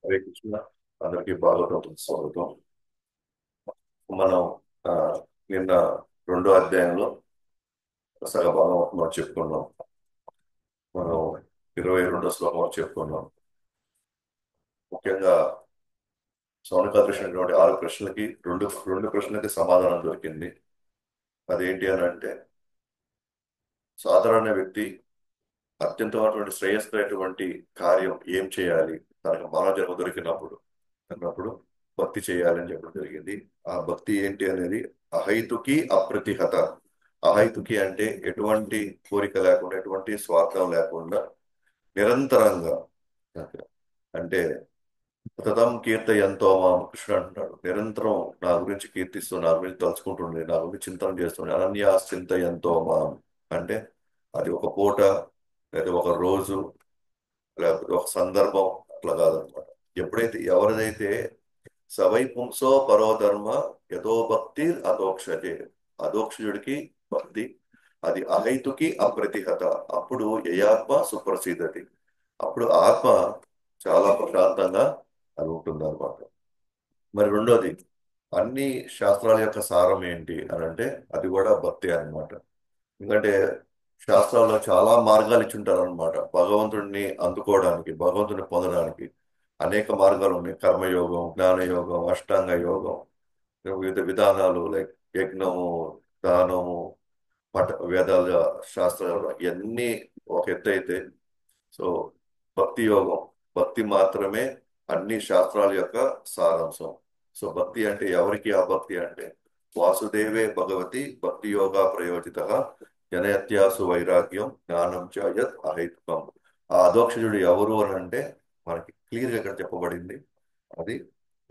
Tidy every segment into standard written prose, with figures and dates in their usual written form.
హరే కృష్ణ. అందరికీ భాగవతం స్వాగతం. మనం ఆ, నిన్న రెండో అధ్యాయంలో సగభాగం చెప్పుకున్నాం. మనం 22వ శ్లోకం చెప్పుకున్నాం. ముఖ్యంగా సౌనకాది ప్రశ్నటువంటి 6 ప్రశ్నలకి రెండు రెండు ప్రశ్నలకి సమాధానం దొరికింది. అదేంటి అని అంటే, సాధారణ వ్యక్తి అత్యంతమైనటువంటి శ్రేయస్కరమైనటువంటి కార్యం ఏం చేయాలి తనకు మానవ జన్మ దొరికినప్పుడు అన్నప్పుడు భక్తి చేయాలని చెప్పడం జరిగింది. ఆ భక్తి ఏంటి అనేది అహైతుకి అప్రతిహత. అహైతుకి అంటే ఎటువంటి కోరిక లేకుండా, ఎటువంటి స్వార్థం లేకుండా నిరంతరంగా, అంటే సతతం కీర్తయంతో మాం కృష్ణ అంటున్నాడు. నిరంతరం నా గురించి కీర్తిస్తూ, నా గురించి తలుచుకుంటుండే, నా గురించి చింతన చేస్తుండే, అనన్యాస్ చింతయంతో మాం అంటే అది ఒక పూట, లేదా ఒక రోజు, లేకపోతే ఒక సందర్భం, అట్లా కాదనమాట. ఎప్పుడైతే ఎవరిదైతే సవై పుంసో పరోధర్మ యథో భక్తి అధోక్షజే, అధోక్షజుడికి భక్తి అది అహైతుకి అప్రతిహత. అప్పుడు యయాత్మ సుప్రసిద్ధతి, అప్పుడు ఆత్మ చాలా ప్రశాంతంగా అని ఉంటుంది అనమాట. మరి రెండోది, అన్ని శాస్త్రాల యొక్క సారం ఏంటి అని అంటే అది కూడా భక్తి అన్నమాట. ఎందుకంటే శాస్త్రాల్లో చాలా మార్గాలు ఇచ్చుంటారు అనమాట. భగవంతుడిని అందుకోవడానికి, భగవంతుడిని పొందడానికి అనేక మార్గాలు ఉన్నాయి. కర్మయోగం, జ్ఞానయోగం, అష్టాంగ యోగం, వివిధ విధానాలు, లైక్ యజ్ఞము, దానము, వేదాల శాస్త్రాలు ఇవన్నీ ఒక ఎత్తు అయితే, సో భక్తి యోగం, భక్తి మాత్రమే అన్ని శాస్త్రాల యొక్క సారాంశం. సో భక్తి అంటే ఎవరికి ఆ భక్తి అంటే, వాసుదేవే భగవతి భక్తి యోగా ప్రయోజిత జనయత్యాసు వైరాగ్యం జ్ఞానం చ యత్ అహైతుకం. ఆ అధోక్షజుడు ఎవరు అని అంటే మనకి క్లియర్గా ఇక్కడ చెప్పబడింది. అది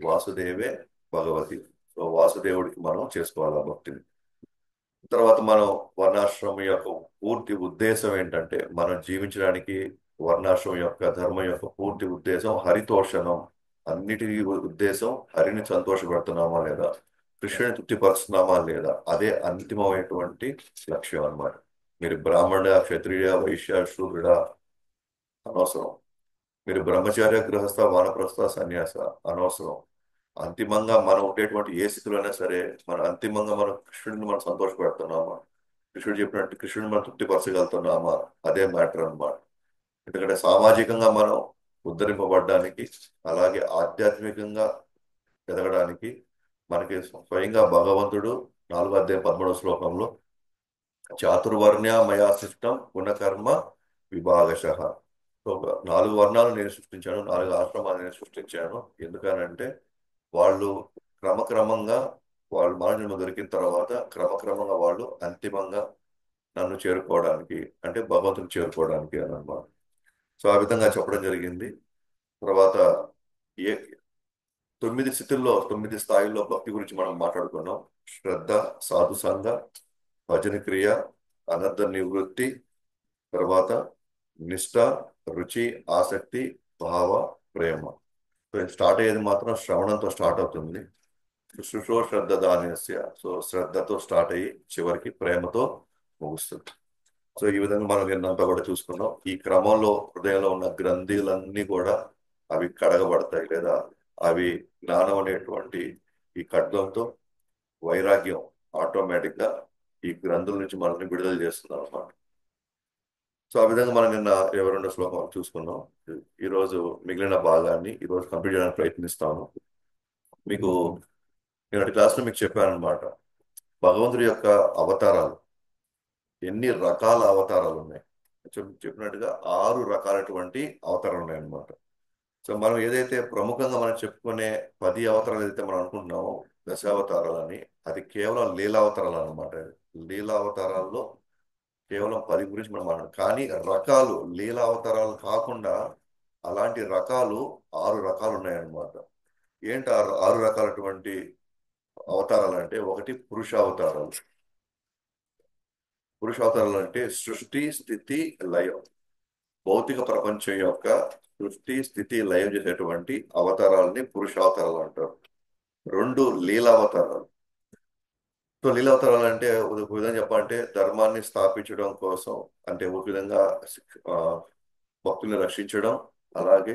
వాసుదేవే భగవతి. సో వాసుదేవుడికి మనం చేసుకోవాలి ఆ భక్తిని. తర్వాత మనం వర్ణాశ్రమం యొక్క పూర్తి ఉద్దేశం ఏంటంటే, మనం జీవించడానికి వర్ణాశ్రమం యొక్క ధర్మం యొక్క పూర్తి ఉద్దేశం హరితోషణం. అన్నిటి ఉద్దేశం హరిని సంతోషపెడుతున్నామా లేదా, కృష్ణుని తృప్తిపరుస్తున్నామా లేదా, అదే అంతిమమైనటువంటి లక్ష్యం అన్నమాట. మీరు బ్రాహ్మణ, క్షత్రియ, వైశ్య, శూద్రుడ అనవసరం. మీరు బ్రహ్మచార్య, గృహస్థ, వానప్రస్థ, సన్యాస అనవసరం. అంతిమంగా మనం ఉండేటువంటి ఏ స్థితిలో అయినా సరే, అంతిమంగా మనం కృష్ణుడిని మనం సంతోషపెడుతున్నామా, కృష్ణుడు చెప్పినట్టు కృష్ణుడిని మనం తృప్తిపరచగలుగుతున్నామా, అదే మ్యాటర్ అన్నమాట. ఎందుకంటే సామాజికంగా మనం ఉద్ధరింపబడడానికి, అలాగే ఆధ్యాత్మికంగా ఎదగడానికి మనకి స్వయంగా భగవంతుడు 4వ అధ్యాయం 13వ శ్లోకంలో చాతుర్వర్ణ్య మయా సృష్టం గుణకర్మ విభాగశః. సో 4 వర్ణాలు నేను సృష్టించాను, 4 ఆశ్రమాలు నేను సృష్టించాను. ఎందుకనంటే వాళ్ళు క్రమక్రమంగా, వాళ్ళు మానవ దొరికిన తర్వాత క్రమక్రమంగా వాళ్ళు అంతిమంగా నన్ను చేరుకోవడానికి, అంటే భగవంతుని చేరుకోవడానికి అని అన్నమాట. సో ఆ విధంగా చెప్పడం జరిగింది. తర్వాత ఏ 9 స్థితుల్లో, 9 స్థాయిల్లో భక్తి గురించి మనం మాట్లాడుకున్నాం. శ్రద్ధ, సాధు సంగ, భజన క్రియ, అనర్థ నివృత్తి, తర్వాత నిష్ఠ, రుచి, ఆసక్తి, భావ, ప్రేమ. సో ఇది స్టార్ట్ అయ్యేది మాత్రం శ్రవణంతో స్టార్ట్ అవుతుంది. శుశ్రూషో శ్రద్ధ దానస్య. సో శ్రద్ధతో స్టార్ట్ అయ్యి చివరికి ప్రేమతో ముగుస్తుంది. సో ఈ విధంగా మనం నిన్నంతా కూడా చూసుకున్నాం. ఈ క్రమంలో హృదయంలో ఉన్న గ్రంథులన్నీ కూడా అవి కడగబడతాయి, లేదా అవి జ్ఞానం అనేటువంటి ఈ ఖడ్గంతో వైరాగ్యం ఆటోమేటిక్ గా ఈ గ్రంథుల నుంచి మనల్ని విడుదల చేస్తుంది అనమాట. సో ఆ విధంగా మనం నిన్న 22వ శ్లోకం చూసుకున్నాం. ఈ రోజు మిగిలిన భాగాన్ని ఈ రోజు కంప్లీట్ చేయడానికి ప్రయత్నిస్తాను. మీకు నిన్నటి క్లాస్లో మీకు చెప్పాను అనమాట, భగవంతుడి యొక్క అవతారాలు, ఎన్ని రకాల అవతారాలు ఉన్నాయి. చెప్పినట్టుగా 6 రకాలటువంటి అవతారాలు ఉన్నాయి అన్నమాట. సో మనం ఏదైతే ప్రముఖంగా మనం చెప్పుకునే 10 అవతారాలు ఏదైతే మనం అనుకుంటున్నామో, దశావతారాలని, అది కేవలం లీలావతారాలు అనమాట. లీలావతారాల్లో కేవలం 10 గురించి మనం మాట్లాడు, కానీ రకాలు లీలావతారాలు కాకుండా అలాంటి రకాలు 6 రకాలు ఉన్నాయన్నమాట. ఏంటి 6 రకాలటువంటి అవతారాలు అంటే, ఒకటి పురుషావతారాలు. పురుషావతారాలు అంటే సృష్టి, స్థితి, లయం, భౌతిక ప్రపంచం యొక్క సృష్టి, స్థితి, లయం చేసేటువంటి అవతారాలని పురుషావతారాలు అంటారు. 2 లీలావతారాలు. సో లీలావతారాలు అంటే ఒక విధంగా చెప్పాలంటే ధర్మాన్ని స్థాపించడం కోసం, అంటే ఒక విధంగా ఆ, భక్తుల్ని రక్షించడం, అలాగే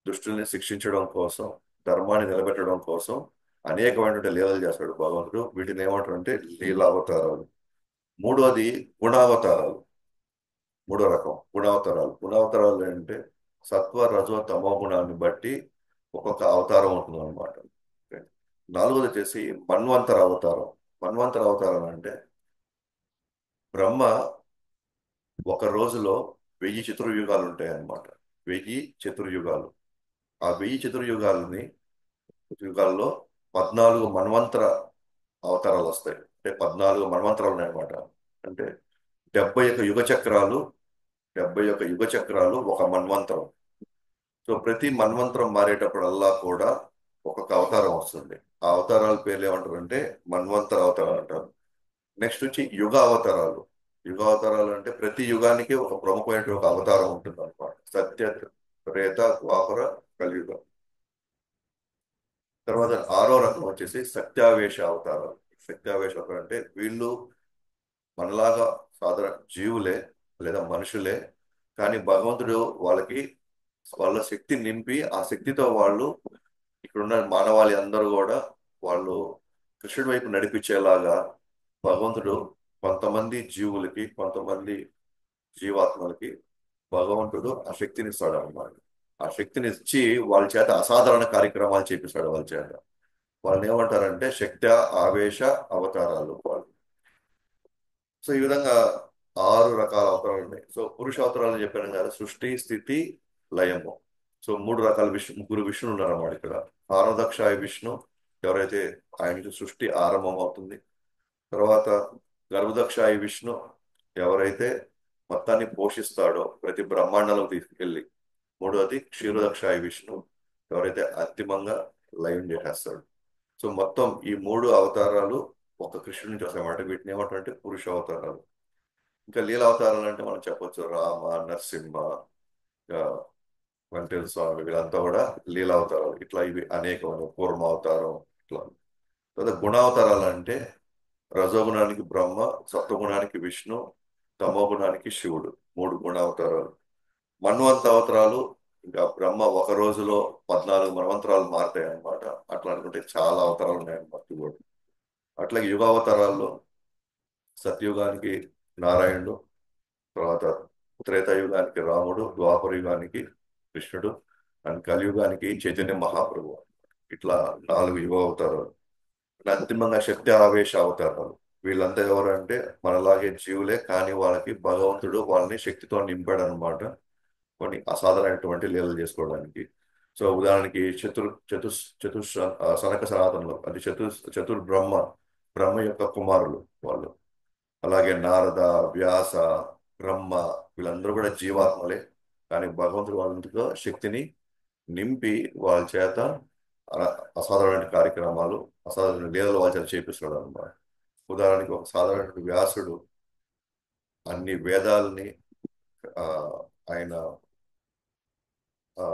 దుష్టుల్ని శిక్షించడం కోసం, ధర్మాన్ని నిలబెట్టడం కోసం అనేకమైనటువంటి లీలలు చేస్తాడు భగవంతుడు. వీటిని ఏమంటారంటే లీలావతారాలు. మూడోది గుణావతారాలు. మూడో రకం గుణావతారాలు. గుణావతారాలు అంటే సత్వ రజో తమో గుణాన్ని బట్టి ఒక్కొక్క అవతారం ఉంటుంది అనమాట. నాలుగోది వచ్చేసి మన్వంతర అవతారం. మన్వంతర అవతారం అంటే బ్రహ్మ ఒక రోజులో 1000 చతుర్యుగాలు ఉంటాయి అన్నమాట. 1000 చతుర్యుగాలు. ఆ 1000 యుగాల్లో 14 మన్వంతర అవతారాలు వస్తాయి. అంటే 14 మన్వంతరాలు ఉన్నాయన్నమాట. అంటే 71 యుగ చక్రాలు. 71 యుగ చక్రాలు ఒక మన్వంతరం. సో ప్రతి మన్వంతరం మారేటప్పుడల్లా కూడా ఒక్కొక్క అవతారం వస్తుంది. ఆ అవతారాల పేర్లు ఏమంటారు అంటే మన్వంతర అవతారాలు అంటారు. నెక్స్ట్ వచ్చి యుగ అవతారాలు. యుగ అవతారాలు అంటే ప్రతి యుగానికి ఒక ప్రముఖమైన ఒక అవతారం ఉంటుంది అనమాట. సత్య, త్రేత, ద్వాపర, కలియుగం. తర్వాత ఆరో రకం వచ్చేసి సత్యావేశ అవతారాలు. సత్యావేశ అవతారం అంటే వీళ్ళు మనలాగా సాధారణ జీవులే లేదా మనుషులే, కానీ భగవంతుడు వాళ్ళకి వాళ్ళ శక్తి నింపి ఆ శక్తితో వాళ్ళు ఇక్కడున్న మానవాళి అందరూ కూడా వాళ్ళు కృష్ణుడి వైపు నడిపించేలాగా భగవంతుడు కొంతమంది జీవులకి, కొంతమంది జీవాత్మలకి భగవంతుడు ఆ శక్తిని ఇస్తాడు అన్నమాట. ఆ శక్తిని ఇచ్చి వాళ్ళ చేత అసాధారణ కార్యక్రమాలు చేపిస్తాడు వాళ్ళ చేత. వాళ్ళని ఏమంటారంటే శక్తి ఆవేశ అవతారాలు వాళ్ళు. సో ఈ విధంగా 6 రకాల అవతారాలు ఉన్నాయి. సో పురుష అవతారాలు చెప్పాను కదా, సృష్టి, స్థితి, లయము. సో 3 రకాల ముగ్గురు విష్ణులు ఉన్నారన్నమాట ఇక్కడ. ఆరదక్షాయ విష్ణు, ఎవరైతే ఆయనకి సృష్టి ఆరంభం అవుతుంది. తర్వాత గర్భదక్షాయ విష్ణు, ఎవరైతే మొత్తాన్ని పోషిస్తాడో ప్రతి బ్రహ్మాండాలకు తీసుకెళ్ళి. మూడవది క్షీరదక్షాయ విష్ణు, ఎవరైతే అంతిమంగా లయం చేసేస్తాడు. సో మొత్తం ఈ 3 అవతారాలు ఒక కృష్ణుడి నుంచి వస్తాయన్నమాట. వీటిని ఏమంటారంటే పురుష అవతారాలు. ఇంకా లీలా అవతారాలు అంటే మనం చెప్పొచ్చు రామ, నరసింహ, ఆ, వెంకటేశ్వర స్వామి, వీళ్ళంతా కూడా లీలా అవతారాలు. ఇట్లా ఇవి అనేకమైన కూర్మ అవతారం ఇట్లా. తర్వాత గుణావతారాలు అంటే రజోగుణానికి బ్రహ్మ, సత్వగుణానికి విష్ణు, తమో గుణానికి శివుడు. 3 గుణావతారాలు. మన్వంత అవతారాలు ఇంకా బ్రహ్మ ఒక రోజులో 14 మన్వంతరాలు మారుతాయి అన్నమాట. అట్లా అనుకుంటే చాలా అవతారాలు ఉన్నాయన్నమాట శివుడు. అట్లాగే యుగావతారాల్లో సత్యుగానికి నారాయణుడు, తర్వాత త్రేతాయుగానికి రాముడు, ద్వాపర యుగానికి కృష్ణుడు, అండ్ కలియుగానికి చైతన్య మహాప్రభు. ఇట్లా 4 యుగ అవతారాలు. అంతిమంగా శక్తి ఆవేశ అవతారాలు. వీళ్ళంతా ఎవరంటే మనలాగే జీవులే, కానీ వాళ్ళకి భగవంతుడు వాళ్ళని శక్తితో నింపాడు అనమాట. కొన్ని అసాధారణమైనటువంటి లీలలు చేసుకోవడానికి. సో ఉదాహరణకి సనక సనాతనలు అది చతుర్బ్రహ్మ, బ్రహ్మ యొక్క కుమారులు వాళ్ళు. అలాగే నారద, వ్యాస, బ్రహ్మ, వీళ్ళందరూ కూడా జీవాత్మలే, కానీ భగవంతుడు వాళ్ళంతలో శక్తిని నింపి వాళ్ళ చేత అసాధారణ కార్యక్రమాలు, అసాధారణ లీలలు వాళ్ళ చేత చేపిస్తున్నాడు అనమాట. ఉదాహరణకి ఒక సాధారణ వ్యాసుడు అన్ని వేదాలని ఆ, ఆయన ఆ,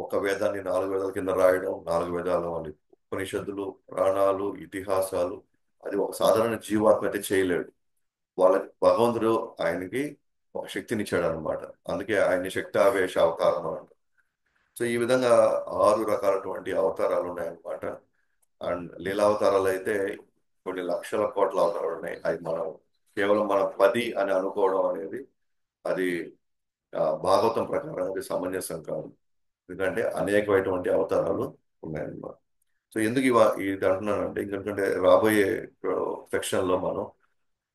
ఒక వేదాన్ని 4 వేదాల కింద రాయడం, 4 వేదాలు అని ఉపనిషత్తులు, పురాణాలు, ఇతిహాసాలు, అది ఒక సాధారణ జీవాత్మ అయితే చేయలేడు. వాళ్ళకి భగవంతుడు ఆయనకి ఒక శక్తిని ఇచ్చాడు అనమాట. అందుకే ఆయన శక్తి ఆవేశ అవతారం అంట. సో ఈ విధంగా 6 రకాలటువంటి అవతారాలు ఉన్నాయన్నమాట. అండ్ లీలావతారాలు అయితే కొన్ని లక్షల కోట్ల అవతారాలు ఉన్నాయి. అవి మనం కేవలం మనం 10 అని అనుకోవడం అనేది అది భాగవతం ప్రకారం అది సమంజసం కాదు. ఎందుకంటే అనేకమైనటువంటి అవతారాలు ఉన్నాయన్నమాట. సో ఎందుకు ఇది అంటున్నానంటే, ఎందుకంటే రాబోయే సెక్షన్లో మనం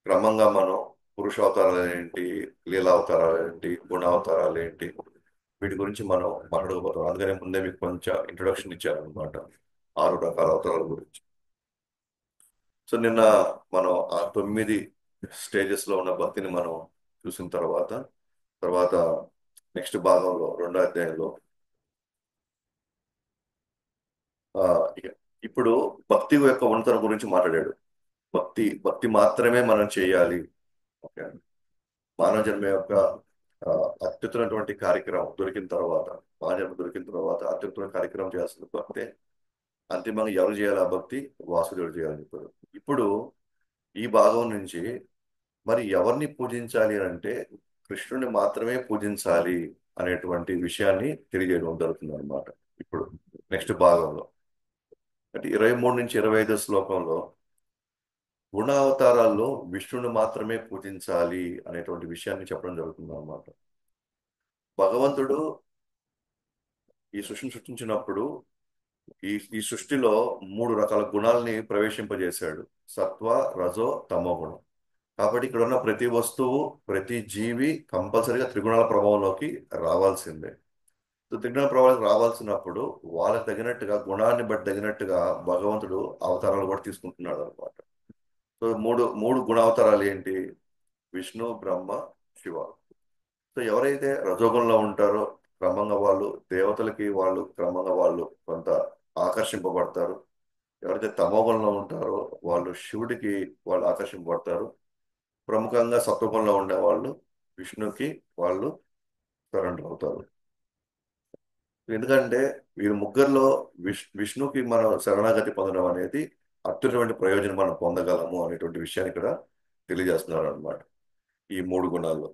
క్రమంగా మనం పురుషావతారాలు ఏంటి, లీలావతారాలు ఏంటి, గుణావతారాలు ఏంటి, వీటి గురించి మనం మాట్లాడుకోబోతాం. అందుకనే ముందే మీకు కొంచెం ఇంట్రొడక్షన్ ఇచ్చాను అనమాట 6 రకాల అవతారాల గురించి. సో నిన్న మనం ఆ 9 స్టేజెస్ లో ఉన్న భక్తిని మనం చూసిన తర్వాత తర్వాత నెక్స్ట్ భాగంలో 2వ అధ్యాయంలో ఆ, ఇక ఇప్పుడు భక్తి యొక్క ఉన్నతం గురించి మాట్లాడాడు. భక్తి భక్తి మాత్రమే మనం చేయాలి. ఓకే. మానవ జన్మ యొక్క ఆ, అత్యుత్తమైనటువంటి కార్యక్రమం దొరికిన తర్వాత, మానవ జన్మ దొరికిన తర్వాత అత్యుత్తమైన కార్యక్రమం చేయాల్సిన భక్తే. అంతిమంగా ఎవరు చేయాలి ఆ భక్తి? వాసుదేవుడు చేయాలని చెప్పారు. ఇప్పుడు ఈ భాగం నుంచి మరి ఎవరిని పూజించాలి అని అంటే కృష్ణుని మాత్రమే పూజించాలి అనేటువంటి విషయాన్ని తెలియజేయడం జరుగుతుంది అనమాట. ఇప్పుడు నెక్స్ట్ భాగంలో అంటే 23 నుంచి 25 శ్లోకంలో గుణావతారాల్లో విష్ణుని మాత్రమే పూజించాలి అనేటువంటి విషయాన్ని చెప్పడం జరుగుతుంది అన్నమాట. భగవంతుడు ఈ సృష్టిని సృష్టించినప్పుడు ఈ ఈ సృష్టిలో 3 రకాల గుణాలని ప్రవేశింపజేశాడు: సత్వ, రజో, తమో గుణం. కాబట్టి ఇక్కడ ఉన్న ప్రతి వస్తువు, ప్రతి జీవి కంపల్సరీగా త్రిగుణాల ప్రభావంలోకి రావాల్సిందే. సో త్రిగుణ ప్రభావం రావాల్సినప్పుడు వాళ్ళకి తగినట్టుగా, గుణాన్ని బట్టి తగినట్టుగా భగవంతుడు అవతారాలు కూడా తీసుకుంటున్నాడు అనమాట. సో మూడు మూడు గుణావతారాలు ఏంటి? విష్ణు, బ్రహ్మ, శివ. సో ఎవరైతే రజోగుణంలో ఉంటారో క్రమంగా వాళ్ళు దేవతలకి, వాళ్ళు క్రమంగా వాళ్ళు కొంత ఆకర్షింపబడతారు. ఎవరైతే తమోగుణంలో ఉంటారో వాళ్ళు శివుడికి వాళ్ళు ఆకర్షింపబడతారు. ప్రముఖంగా సత్వగుణంలో ఉండే వాళ్ళు విష్ణుకి వాళ్ళు సరెండర్ అవుతారు. ఎందుకంటే వీరు ముగ్గురులో విష్ణుకి మనం శరణాగతి పొందడం అనేది అత్యున్నటువంటి ప్రయోజనం మనం పొందగలము అనేటువంటి విషయాన్ని ఇక్కడ తెలియజేస్తున్నారు అనమాట. ఈ 3 గుణాల్లో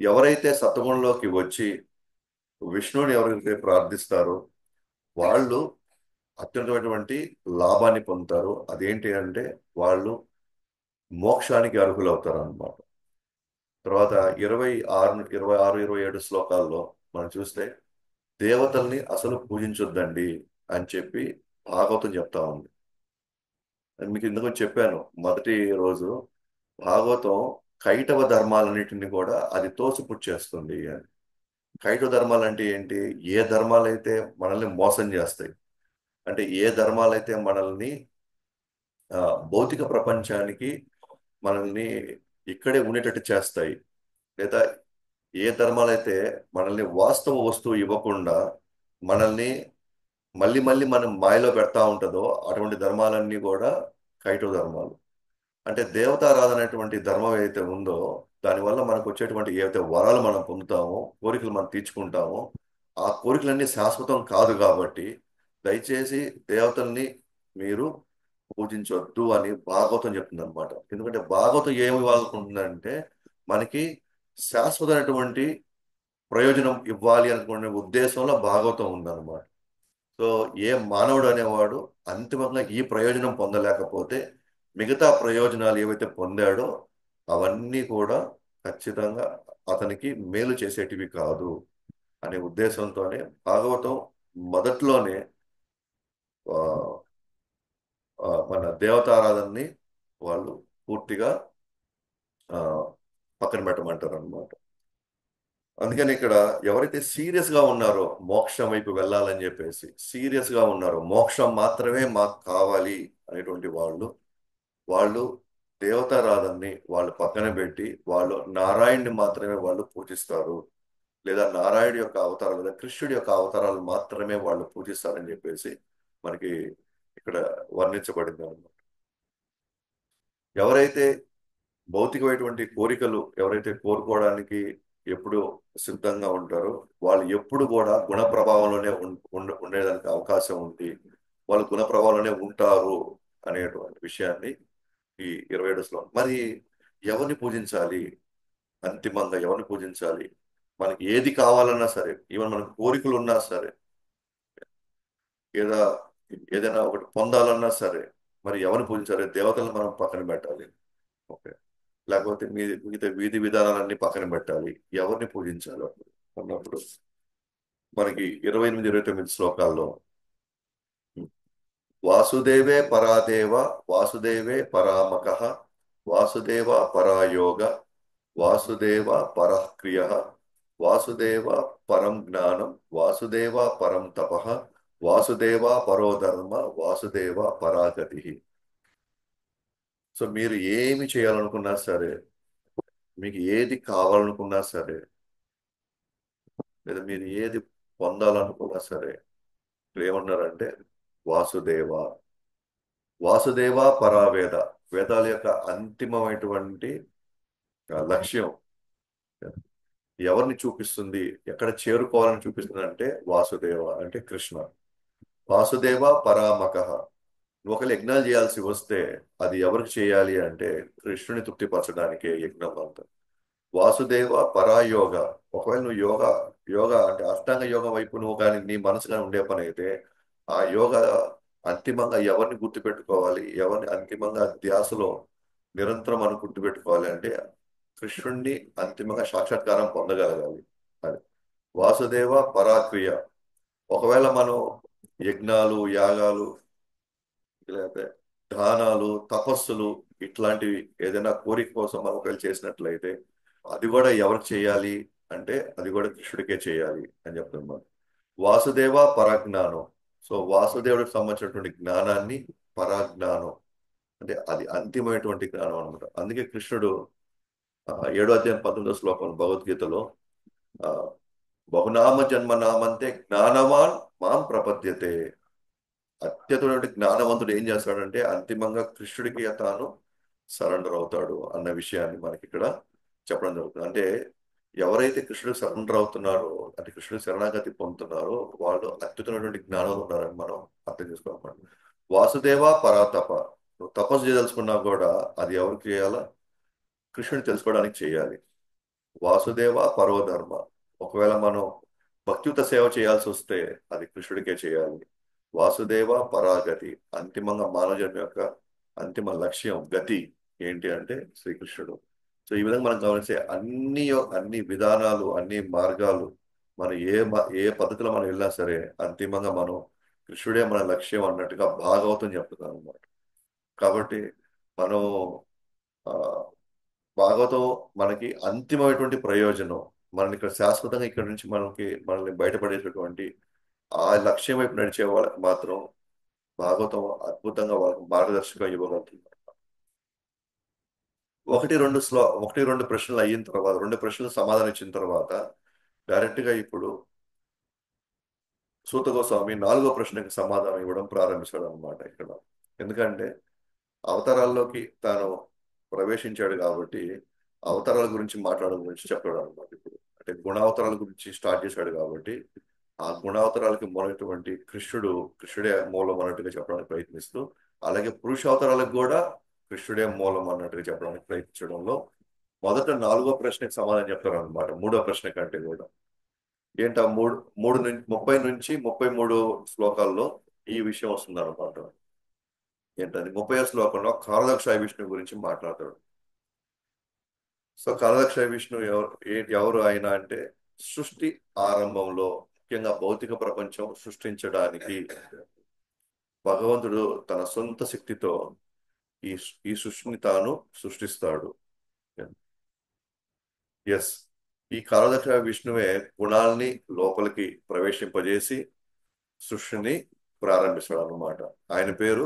ఎవరైతే సత్వగుణంలోకి వచ్చి విష్ణువుని ఎవరైతే ప్రార్థిస్తారో వాళ్ళు అత్యున్నతమైనటువంటి లాభాన్ని పొందుతారు. అదేంటి అంటే వాళ్ళు మోక్షానికి అర్హులవుతారు అన్నమాట. తర్వాత 26, 27 శ్లోకాల్లో మనం చూస్తే దేవతల్ని అసలు పూజించొద్దండి అని చెప్పి భాగవతం చెప్తా ఉంది. నేను మీకు ఇందుకు చెప్పాను మొదటి రోజు, భాగవతం కైటవ ధర్మాలన్నిటిని కూడా అది తోసిపుచ్చేస్తుంది అని. కైటవ ధర్మాలు అంటే ఏంటి? ఏ ధర్మాలైతే మనల్ని మోసం చేస్తాయి, అంటే ఏ ధర్మాలైతే మనల్ని ఆ, భౌతిక ప్రపంచానికి మనల్ని ఇక్కడే ఉండేటట్టు చేస్తాయి, లేదా ఏ ధర్మాలైతే మనల్ని వాస్తవ వస్తువు ఇవ్వకుండా మనల్ని మళ్ళీ మళ్ళీ మనం మాయలో పెడతా ఉంటుందో అటువంటి ధర్మాలన్నీ కూడా కైటవ ధర్మాలు. అంటే దేవతారాధన అనేటువంటి ధర్మం ఏదైతే ఉందో దానివల్ల మనకు వచ్చేటువంటి ఏవైతే వరాలు మనం పొందుతామో, కోరికలు మనం తీర్చుకుంటామో, ఆ కోరికలన్నీ శాశ్వతం కాదు. కాబట్టి దయచేసి దేవతల్ని మీరు పూజించొద్దు అని భాగవతం చెప్తుంది అనమాట. ఎందుకంటే భాగవతం ఏమి ఇవ్వాలనుకుంటుందంటే మనకి శాశ్వతమైనటువంటి ప్రయోజనం ఇవ్వాలి అనుకునే ఉద్దేశంలో భాగవతం ఉందన్నమాట. సో ఏ మానవుడు అనేవాడు అంతిమంగా ఈ ప్రయోజనం పొందలేకపోతే మిగతా ప్రయోజనాలు ఏవైతే పొందాడో అవన్నీ కూడా ఖచ్చితంగా అతనికి మేలు చేసేటివి కాదు అనే ఉద్దేశంతోనే భాగవతం మొదట్లోనే ఆ, మన దేవతారాధనని వాళ్ళు పూర్తిగా ఆ, పక్కన పెట్టమంటారు అనమాట. అందుకని ఇక్కడ ఎవరైతే సీరియస్ గా ఉన్నారో మోక్షం వైపు వెళ్ళాలని చెప్పేసి సీరియస్ గా ఉన్నారో, మోక్షం మాత్రమే మాకు కావాలి అనేటువంటి వాళ్ళు దేవతారాధనని వాళ్ళు పక్కన పెట్టి వాళ్ళు నారాయణ్ని మాత్రమే వాళ్ళు పూజిస్తారు, లేదా నారాయణ యొక్క అవతారాలు లేదా కృష్ణుడి యొక్క అవతారాలు మాత్రమే వాళ్ళు పూజిస్తారని చెప్పేసి మనకి ఇక్కడ వర్ణించబడింది అన్నమాట. ఎవరైతే భౌతికమైనటువంటి కోరికలు ఎవరైతే కోరుకోవడానికి ఎప్పుడు సిద్ధంగా ఉంటారో వాళ్ళు ఎప్పుడు కూడా గుణ ప్రభావంలోనే ఉండేదానికి అవకాశం ఉంది, వాళ్ళు గుణ ప్రభావంలోనే ఉంటారు అనేటువంటి విషయాన్ని ఈ 27 శ్లోకం. మరి ఎవరిని పూజించాలి? అంతిమంగా ఎవరిని పూజించాలి? మనకి ఏది కావాలన్నా సరే, ఈవెన్ మనకు కోరికలు ఉన్నా సరే, ఏదా ఏదైనా ఒకటి పొందాలన్నా సరే, మరి ఎవరిని పూజించాలి? దేవతలను మనం పక్కన పెట్టాలి. ఓకే, లేకపోతే మిగతా వీధి విధానాలన్నీ పక్కన పెట్టాలి. ఎవరిని పూజించాలి అప్పుడు అన్నప్పుడు మనకి 28, 29 శ్లోకాల్లో వాసుదేవే పరాదేవ, వాసుదేవే పరామకః, వాసుదేవ పరాయోగ, వాసుదేవ పరఃక్రియ, వాసుదేవ పరం జ్ఞానం, వాసుదేవ పరం తపః, వాసుదేవ పరో ధర్మ, వాసుదేవ పరాగతి. సో మీరు ఏమి చేయాలనుకున్నా సరే, మీకు ఏది కావాలనుకున్నా సరే, లేదా మీరు ఏది పొందాలనుకున్నా సరే, ఇక్కడ ఏమన్నారంటే వాసుదేవ. వాసుదేవ పరావేద, వేదాల యొక్క అంతిమమైనటువంటి లక్ష్యం ఎవరిని చూపిస్తుంది, ఎక్కడ చేరుకోవాలని చూపిస్తుంది అంటే వాసుదేవ అంటే కృష్ణ. వాసుదేవ పరామక. ఒకరు యజ్ఞాలు చేయాల్సి వస్తే అది ఎవరికి చేయాలి అంటే కృష్ణుని తృప్తిపరచడానికే యజ్ఞం అంతా. వాసుదేవ పరాయోగ. ఒకవేళ నువ్వు యోగా యోగా అంటే అష్టాంగ యోగం వైపు నువ్వు కానీ నీ మనసు కానీ ఉండే పని అయితే ఆ యోగా అంతిమంగా ఎవరిని గుర్తుపెట్టుకోవాలి, ఎవరిని అంతిమంగా ధ్యాసలో నిరంతరం మనం గుర్తుపెట్టుకోవాలి అంటే కృష్ణుణ్ణి అంతిమంగా సాక్షాత్కారం పొందగలగాలి. అది వాసుదేవ పరాక్రియ. ఒకవేళ మనం యజ్ఞాలు, యాగాలు, లేకపోతే దానాలు, తపస్సులు ఇట్లాంటివి ఏదైనా కోరిక కోసం మనం ఒకవేళ చేసినట్లయితే అది కూడా ఎవరికి చేయాలి అంటే అది కూడా కృష్ణుడికే చేయాలి అని చెప్తున్నాం. వాసుదేవ పరజ్ఞానం. సో వాసుదేవుడికి సంబంధించినటువంటి జ్ఞానాన్ని పరజ్ఞానం అంటే అది అంతిమైనటువంటి జ్ఞానం అనమాట. అందుకే కృష్ణుడు 7వ అధ్యాయం 19వ శ్లోకం భగవద్గీతలో ఆ, బహునామ జన్మ నామంతే జ్ఞానవాన్ మాం ప్రపద్యతే. అత్యతుడైన జ్ఞానవంతుడు ఏం చేస్తాడంటే అంతిమంగా కృష్ణుడికి తాను సరెండర్ అవుతాడు అన్న విషయాన్ని మనకి ఇక్కడ చెప్పడం జరుగుతుంది. అంటే ఎవరైతే కృష్ణుడికి సరెండర్ అవుతున్నారో అంటే కృష్ణుడికి శరణాగతి పొందుతున్నారో వాళ్ళు అత్యుతమైనటువంటి జ్ఞానంలో ఉన్నారని మనం అర్థం చేసుకోవాలి. వాసుదేవ పరాతప. నువ్వు తపస్సు చేయదలుచుకున్నా కూడా అది ఎవరికి చేయాలా? కృష్ణుని తెలుసుకోవడానికి చేయాలి. వాసుదేవ పర్వధర్మ. ఒకవేళ మనం భక్తియుత సేవ చేయాల్సి వస్తే అది కృష్ణుడికే చేయాలి. వాసుదేవ పరాగతి. అంతిమంగా మానవ జన్మ యొక్క అంతిమ లక్ష్యం గతి ఏంటి అంటే శ్రీకృష్ణుడు. సో ఈ విధంగా మనం గమనిస్తే అన్ని విధానాలు, అన్ని మార్గాలు మనం ఏ పద్ధతిలో మనం వెళ్ళినా సరే అంతిమంగా మనం కృష్ణుడే మన లక్ష్యం అన్నట్టుగా భాగవతం చెప్తున్నాం అనమాట. కాబట్టి మనం ఆ, భాగవతం మనకి అంతిమమైనటువంటి ప్రయోజనం, మనల్ని ఇక్కడ శాశ్వతంగా ఇక్కడ నుంచి మనల్ని బయటపడేటటువంటి ఆ లక్ష్యం వైపు నడిచే వాళ్ళకి మాత్రం భాగవతం అద్భుతంగా వాళ్ళకి మార్గదర్శకం ఇవ్వగలుగుతుంది. ఒకటి రెండు ప్రశ్నలు అయిన తర్వాత, రెండు ప్రశ్నలు సమాధానం ఇచ్చిన తర్వాత డైరెక్ట్ గా ఇప్పుడు సూత గోస్వామి 4వ ప్రశ్నకి సమాధానం ఇవ్వడం ప్రారంభించాడు అనమాట ఇక్కడ. ఎందుకంటే అవతారాల్లోకి తాను ప్రవేశించాడు కాబట్టి అవతారాల గురించి మాట్లాడడం గురించి చెప్పాడు అనమాట. ఇప్పుడు అంటే గుణావతారాల గురించి స్టార్ట్ చేశాడు కాబట్టి ఆ గుణావతారాలకి మూలమైనటువంటి కృష్ణుడే మూలం అన్నట్టుగా చెప్పడానికి ప్రయత్నిస్తూ, అలాగే పురుషావతారాలకు కూడా కృష్ణుడే మూలం అన్నట్టుగా చెప్పడానికి ప్రయత్నించడంలో మొదట 4వ ప్రశ్నకి సమాధానం చెప్తారు అనమాట. 3వ ప్రశ్న కంటే కూడా ఏంటి ఆ మూడు మూడు నుంచి 30 నుంచి 33 శ్లోకాల్లో ఈ విషయం వస్తుంది అనమాట. ఏంటది 30వ శ్లోకంలో కాలదక్ష విష్ణు గురించి మాట్లాడతాడు. సో కాలదక్ష విష్ణు ఎవరు ఆయన అంటే సృష్టి ఆరంభంలో ముఖ్యంగా భౌతిక ప్రపంచం సృష్టించడానికి భగవంతుడు తన సొంత శక్తితో ఈ ఈ సృష్టిని తాను సృష్టిస్తాడు. ఎస్, ఈ కాలదక్ష విష్ణువే గుణాల్ని లోపలికి ప్రవేశింపజేసి సృష్టిని ప్రారంభిస్తాడు అన్నమాట. ఆయన పేరు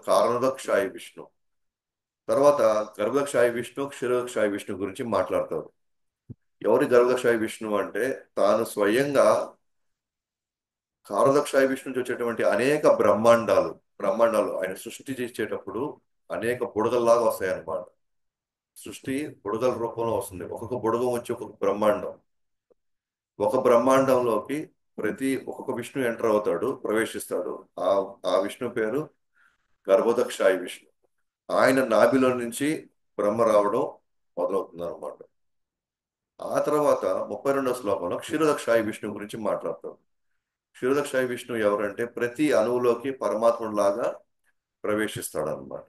కారణదక్షాయి విష్ణు. తర్వాత గర్భదక్షాయి విష్ణు, క్షీరదక్షాయి విష్ణు గురించి మాట్లాడతారు. ఎవరి గర్భదక్షాయి విష్ణు అంటే తాను స్వయంగా కారదక్షాయి విష్ణు నుంచి వచ్చేటువంటి అనేక బ్రహ్మాండాలు ఆయన సృష్టి చేసేటప్పుడు అనేక బుడగల్లాగా వస్తాయి అన్నమాట. సృష్టి బుడగల రూపంలో వస్తుంది. ఒక్కొక్క బుడగం వచ్చి ఒక్కొక్క బ్రహ్మాండం. ఒక బ్రహ్మాండంలోకి ఒక్కొక్క విష్ణు ఎంటర్ అవుతాడు, ప్రవేశిస్తాడు. ఆ ఆ విష్ణు పేరు గర్భదక్షాయి విష్ణు. ఆయన నాభిలో నుంచి బ్రహ్మ రావడం మొదలవుతుంది అనమాట. ఆ తర్వాత 32వ శ్లోకంలో క్షీరదక్షాయి విష్ణు గురించి మాట్లాడతాం. క్షీరదక్షాయి విష్ణు ఎవరంటే ప్రతి అణువులోకి పరమాత్ముడిలాగా ప్రవేశిస్తాడు అనమాట.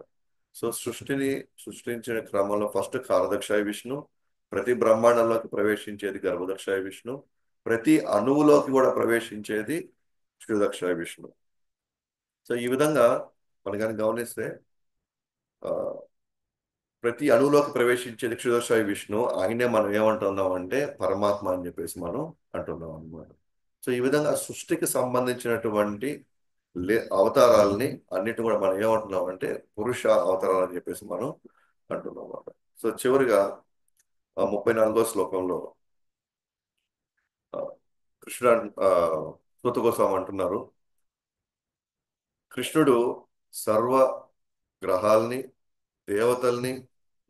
సో సృష్టించిన క్రమంలో ఫస్ట్ కాలదక్షాయి విష్ణు, ప్రతి బ్రహ్మాండంలోకి ప్రవేశించేది గర్భదక్షాయి విష్ణు, ప్రతి అణువులోకి కూడా ప్రవేశించేది క్షీరదక్షాయి విష్ణు. సో ఈ విధంగా మనం కానీ గమనిస్తే ఆ, ప్రతి అణువులోకి ప్రవేశించేది క్షుదర్శాయి విష్ణు. ఆయనే మనం ఏమంటున్నాం అంటే పరమాత్మ అని చెప్పేసి మనం అంటున్నాం అన్నమాట. సో ఈ విధంగా సృష్టికి సంబంధించినటువంటి అవతారాలని అన్నిటి కూడా మనం ఏమంటున్నాం అంటే పురుష అవతారాలు అని చెప్పేసి మనం అంటున్నాం అన్నమాట. సో చివరిగా 34వ శ్లోకంలో ఆ, కృష్ణుడు సూత గోస్వామి అంటున్నారు, కృష్ణుడు సర్వ గ్రహాల్ని, దేవతల్ని,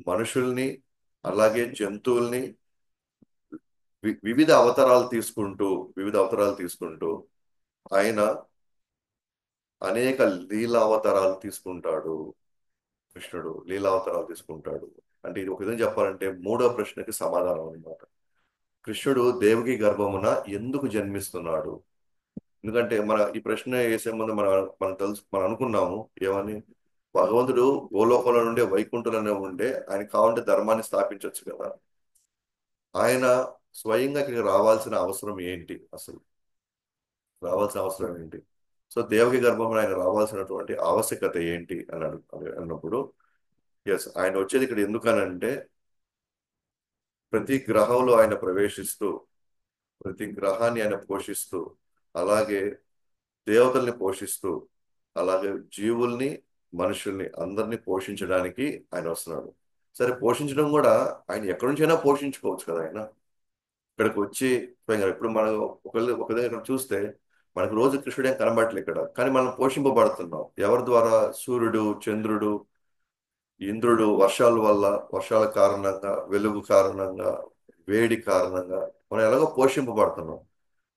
మనుషుల్ని, అలాగే జంతువుల్ని వివిధ అవతారాలు తీసుకుంటూ ఆయన అనేక లీలావతారాలు తీసుకుంటాడు. కృష్ణుడు లీలావతారాలు తీసుకుంటాడు. అంటే ఇది ఒక విధంగా చెప్పాలంటే 3వ ప్రశ్నకి సమాధానం అన్నమాట. కృష్ణుడు దేవకి గర్భమున ఎందుకు జన్మిస్తున్నాడు? ఎందుకంటే మన ఈ ప్రశ్న వేసే ముందు మనం అనుకున్నాము ఏమని, భగవంతుడు గోలోకంలో నుండి వైకుంఠంలోనే ఉండే ఆయన కావాలంటే ధర్మాన్ని స్థాపించవచ్చు కదా. ఆయన స్వయంగా ఇక్కడికి రావాల్సిన అవసరం ఏంటి అసలు? రావాల్సిన అవసరం ఏంటి? సో దేవకి గర్భంలో ఆయన రావాల్సినటువంటి ఆవశ్యకత ఏంటి అన్నప్పుడు, ఎస్, ఆయన వచ్చేది ఇక్కడ ఎందుకనంటే ప్రతి గ్రహంలో ఆయన ప్రవేశిస్తూ ప్రతి గ్రహాన్ని ఆయన పోషిస్తూ, అలాగే దేవతల్ని పోషిస్తూ, అలాగే జీవుల్ని, మనుషుల్ని అందరినీ పోషించడానికి ఆయన వస్తున్నాడు. సరే, పోషించడం కూడా ఆయన ఎక్కడి నుంచైనా పోషించుకోవచ్చు కదా. ఆయన ఇక్కడికి వచ్చి స్వయంగా ఇప్పుడు మనం ఒక దగ్గర చూస్తే మనకు రోజు కృష్ణుడు ఏం కనబడట్లేదు ఇక్కడ, కానీ మనం పోషింపబడుతున్నాం. ఎవరి ద్వారా? సూర్యుడు, చంద్రుడు, ఇంద్రుడు, వర్షాల వల్ల, వర్షాల కారణంగా, వెలుగు కారణంగా, వేడి కారణంగా మనం ఎలాగో పోషింపబడుతున్నాం.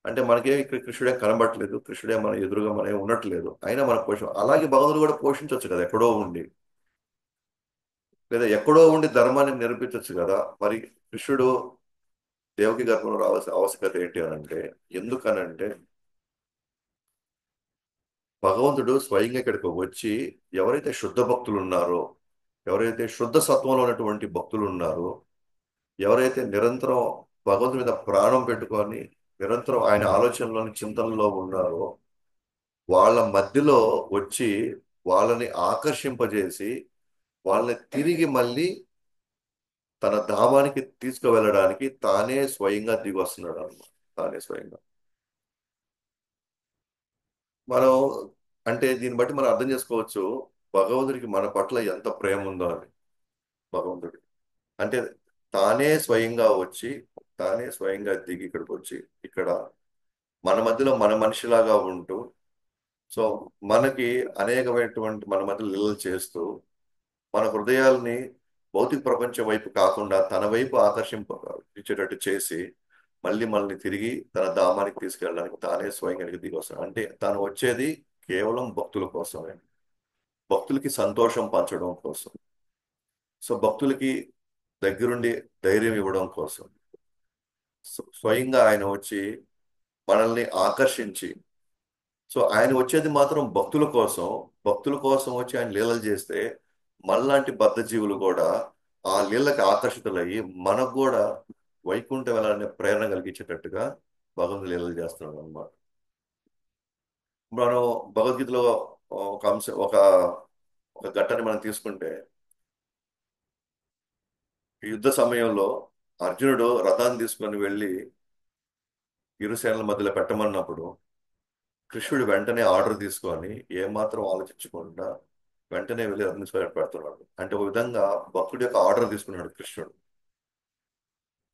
అంటే మనకేం ఇక్కడ కృష్ణుడే కనబడట్లేదు, కృష్ణుడే మన ఎదురుగా మనం ఏం ఉండట్లేదు, అయినా మన అలాగే భగవంతుడు కూడా పోషించవచ్చు కదా ఎక్కడో ఉండి, లేదా ఎక్కడో ఉండి ధర్మాన్ని నిరూపించవచ్చు కదా. మరి కృష్ణుడు దేవకి గర్భంలో రావాల్సిన ఆవశ్యకత ఏంటి అని అంటే, ఎందుకనంటే భగవంతుడు స్వయంగా ఇక్కడికి వచ్చి ఎవరైతే శుద్ధ భక్తులు ఉన్నారో, ఎవరైతే శుద్ధ సత్వంలో ఉన్నటువంటి భక్తులు ఉన్నారో, ఎవరైతే నిరంతరం భగవంతుడి మీద ప్రాణం పెట్టుకొని నిరంతరం ఆయన ఆలోచనలోని చింతనలో ఉన్నారో, వాళ్ళ మధ్యలో వచ్చి వాళ్ళని ఆకర్షింపజేసి వాళ్ళని తిరిగి మళ్ళీ తన ధామానికి తీసుకువెళ్ళడానికి తానే స్వయంగా దిగి వస్తున్నాడు అన్నమాట. తానే స్వయంగా. మనం అంటే దీన్ని బట్టి మనం అర్థం చేసుకోవచ్చు భగవంతుడికి మన పట్ల ఎంత ప్రేమ ఉందో అని. భగవంతుడి అంటే తానే స్వయంగా వచ్చి, తానే స్వయంగా దిగి ఇక్కడికి వచ్చి ఇక్కడ మన మధ్యలో మన మనిషిలాగా ఉంటూ, సో మనకి అనేకమైనటువంటి మన మధ్య లీలలు చేస్తూ మన హృదయాల్ని భౌతిక ప్రపంచం వైపు కాకుండా తన వైపు ఇచ్చేటట్టు చేసి మళ్ళీ మనల్ని తిరిగి తన ధామానికి తీసుకెళ్ళడానికి తానే స్వయంగా దిగి వస్తాడు. అంటే తాను వచ్చేది కేవలం భక్తుల కోసమే, భక్తులకి సంతోషం పంచడం కోసం, సో భక్తులకి దగ్గరుండి ధైర్యం ఇవ్వడం కోసం స్వయంగా ఆయన వచ్చి మనల్ని ఆకర్షించి, సో ఆయన వచ్చేది మాత్రం భక్తుల కోసం. భక్తుల కోసం వచ్చి ఆయన లీలలు చేస్తే మనలాంటి బద్ధజీవులు కూడా ఆ లీలకి ఆకర్షితులయ్యి మనకు కూడా వైకుంఠం వెళ్ళాలనే ప్రేరణ కలిగించేటట్టుగా భగవంతుడు లీలలు చేస్తున్నాడు అన్నమాట. మనం భగవద్గీతలో ఒక అంశం, ఒక ఒక ఘట్టాన్ని మనం తీసుకుంటే, ఈ యుద్ధ సమయంలో అర్జునుడు రథాన్ని తీసుకొని వెళ్ళి ఇరు సేనల మధ్యలో పెట్టమన్నప్పుడు కృష్ణుడు వెంటనే ఆర్డర్ తీసుకొని ఏమాత్రం ఆలోచించకుండా వెంటనే వెళ్ళి రథం తీసుకొని పెడుతున్నాడు. అంటే ఒక విధంగా భక్తుడి యొక్క ఆర్డర్ తీసుకున్నాడు కృష్ణుడు.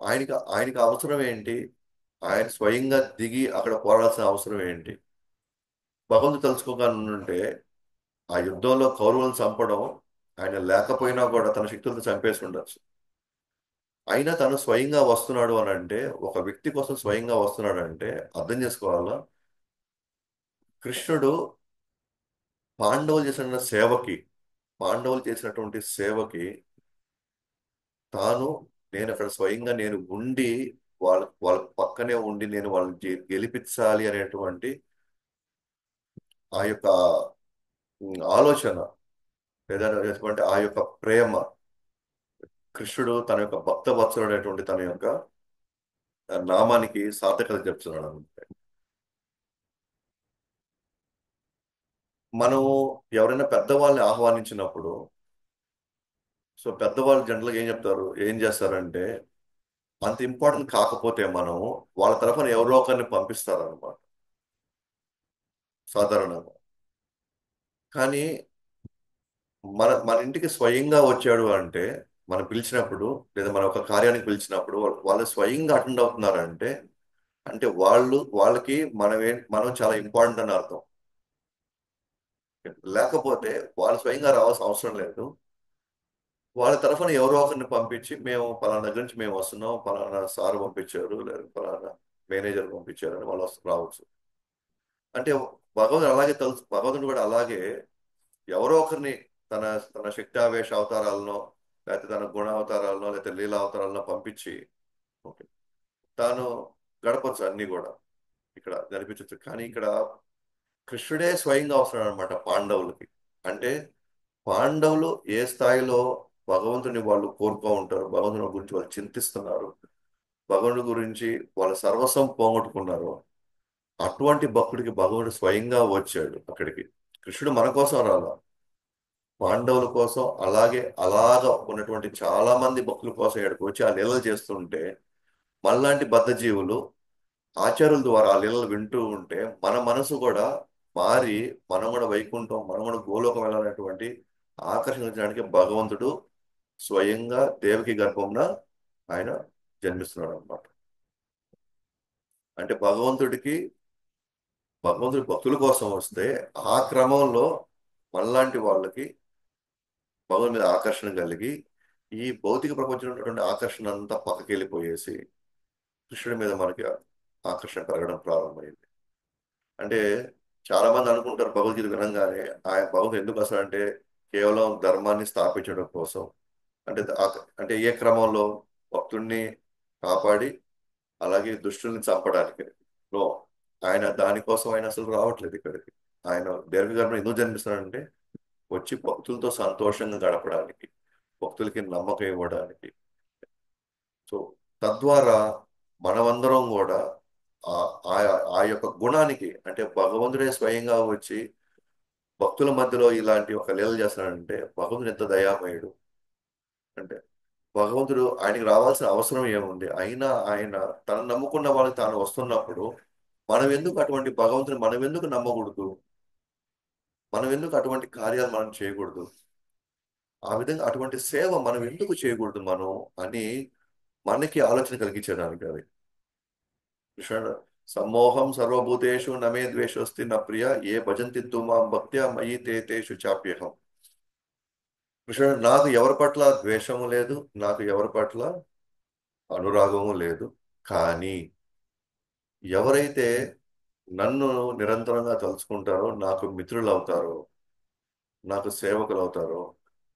ఆయనకి అవసరం ఏంటి? ఆయన స్వయంగా దిగి అక్కడ పోరాడాల్సిన అవసరం ఏంటి? భగవంతుడు తెలుసుకోగానుంటే ఆ యుద్ధంలో కౌరవులను చంపడం ఆయన లేకపోయినా కూడా తన శక్తులతో చంపేసి ఉండొచ్చు. అయినా తను స్వయంగా వస్తున్నాడు అని అంటే, ఒక వ్యక్తి కోసం స్వయంగా వస్తున్నాడు అంటే అర్థం చేసుకోవాలా, కృష్ణుడు పాండవులు చేసిన సేవకి, పాండవులు చేసినటువంటి సేవకి తాను, నేను అక్కడ స్వయంగా నేను ఉండి వాళ్ళ పక్కనే ఉండి నేను వాళ్ళని గెలిపించాలి అనేటువంటి ఆ యొక్క ఆలోచన, లేదా అంటే ఆ యొక్క ప్రేమ, కృష్ణుడు తన యొక్క భక్త వత్సలుడు అనేటువంటి తన యొక్క నామానికి సార్థకత చెప్తున్నాడు అనమాట. మనం ఎవరైనా పెద్దవాళ్ళని ఆహ్వానించినప్పుడు, సో పెద్దవాళ్ళు జనరల్గా ఏం చెప్తారు, ఏం చేస్తారంటే అంత ఇంపార్టెంట్ కాకపోతే మనం వాళ్ళ తరఫున ఎవరో ఒకరిని పంపిస్తారనమాట సాధారణంగా. కానీ మన ఇంటికి స్వయంగా వచ్చాడు అంటే, మనం పిలిచినప్పుడు లేదా మన ఒక కార్యానికి పిలిచినప్పుడు వాళ్ళు స్వయంగా అటెండ్ అవుతున్నారంటే, అంటే వాళ్ళకి మనం చాలా ఇంపార్టెంట్ అని అర్థం. లేకపోతే వాళ్ళు స్వయంగా రావాల్సిన అవసరం లేదు. వాళ్ళ తరఫున ఎవరో ఒకరిని పంపించి మేము పలానా దగ్గర నుంచి మేము వస్తున్నాం, పలానా సార్ పంపించారు లేదా పలానా మేనేజర్ పంపించారు అని వాళ్ళు రావచ్చు. అంటే భగవంతుడు కూడా అలాగే ఎవరో ఒకరిని తన తన శక్తి అవతారాలను, లేకపోతే తన గుణ అవతారాలను, లేకపోతే లీలా అవతారాలను పంపించి, ఓకే, తాను గడపచ్చు అన్ని కూడా ఇక్కడ కనిపించవచ్చు. కానీ ఇక్కడ కృష్ణుడే స్వయంగా వస్తున్నాడు అనమాట పాండవులకి. అంటే పాండవులు ఏ స్థాయిలో భగవంతుని వాళ్ళు కోరుకో ఉంటారు, భగవంతుని గురించి వాళ్ళు చింతిస్తున్నారు, భగవంతుడి గురించి వాళ్ళ సర్వస్వం పోగొట్టుకున్నారు, అటువంటి భక్తుడికి భగవంతుడు స్వయంగా వచ్చాడు అక్కడికి. కృష్ణుడు మన కోసం రాలా, పాండవుల కోసం, అలాగా ఉన్నటువంటి చాలా మంది భక్తుల కోసం ఇక్కడికి వచ్చి ఆ లీలలు చేస్తుంటే మనలాంటి బద్ధజీవులు ఆచార్యుల ద్వారా ఆ లీలలు వింటూ ఉంటే మన మనసు కూడా మారి మనం కూడా వైకుంఠం, మనం కూడా గోలోకం వెళ్ళాలనేటువంటి ఆకర్షించడానికి భగవంతుడు స్వయంగా దేవకి గర్భంన ఆయన జన్మిస్తున్నాడు అనమాట. అంటే భగవంతుడి భక్తుల కోసం వస్తే ఆ క్రమంలో మనలాంటి వాళ్ళకి భగవంతుడి మీద ఆకర్షణ కలిగి ఈ భౌతిక ప్రపంచంలో ఉన్నటువంటి ఆకర్షణ అంతా పక్కకి వెళ్ళిపోయేసి కృష్ణుడి మీద మనకి ఆకర్షణ కలగడం ప్రారంభమైంది. అంటే చాలా మంది అనుకుంటారు భగవద్గీత వినంగానే ఆయన భగవంతుడు ఎందుకు వస్తాడంటే కేవలం ధర్మాన్ని స్థాపించడం కోసం. అంటే అంటే ఏ క్రమంలో భక్తుడిని కాపాడి అలాగే దుష్టుల్ని చంపడానికి. నో, ఆయన దానికోసం ఆయన అసలు రావట్లేదు ఇక్కడికి. ఆయన దేవకి గర్భం ఎందుకు జన్మిస్తున్నాడంటే వచ్చి భక్తులతో సంతోషంగా గడపడానికి, భక్తులకి నమ్మకం ఇవ్వడానికి. సో తద్వారా మనమందరం కూడా ఆ ఆ ఆ యొక్క గుణానికి, అంటే భగవంతుడే స్వయంగా వచ్చి భక్తుల మధ్యలో ఇలాంటి ఒక లీల చేస్తున్నాడంటే భగవంతుడు ఎంత దయామయుడు. అంటే భగవంతుడు ఆయనకి రావాల్సిన అవసరం ఏముంది, అయినా ఆయన తను నమ్ముకున్న వాళ్ళకి తాను వస్తున్నప్పుడు మనం ఎందుకు అటువంటి భగవంతుని మనం ఎందుకు నమ్మకూడదు, మనం ఎందుకు అటువంటి కార్యాలు మనం చేయకూడదు, ఆ విధంగా అటువంటి సేవ మనం ఎందుకు చేయకూడదు మనం అని మనకి ఆలోచన కలిగించడానికి అది. కృష్ణుడు సమ్మోహం సర్వభూతేషు నమే ద్వేషోస్తి నా ప్రియ ఏ భజంతి తు మాం భక్త్యా మయి తే తేషు చాప్యహం. కృష్ణుడు నాకు ఎవరి పట్ల ద్వేషము లేదు, నాకు ఎవరి పట్ల అనురాగము లేదు. కానీ ఎవరైతే నన్ను నిరంతరంగా తలుచుకుంటారో, నాకు మిత్రులు అవుతారో, నాకు సేవకులు అవుతారో,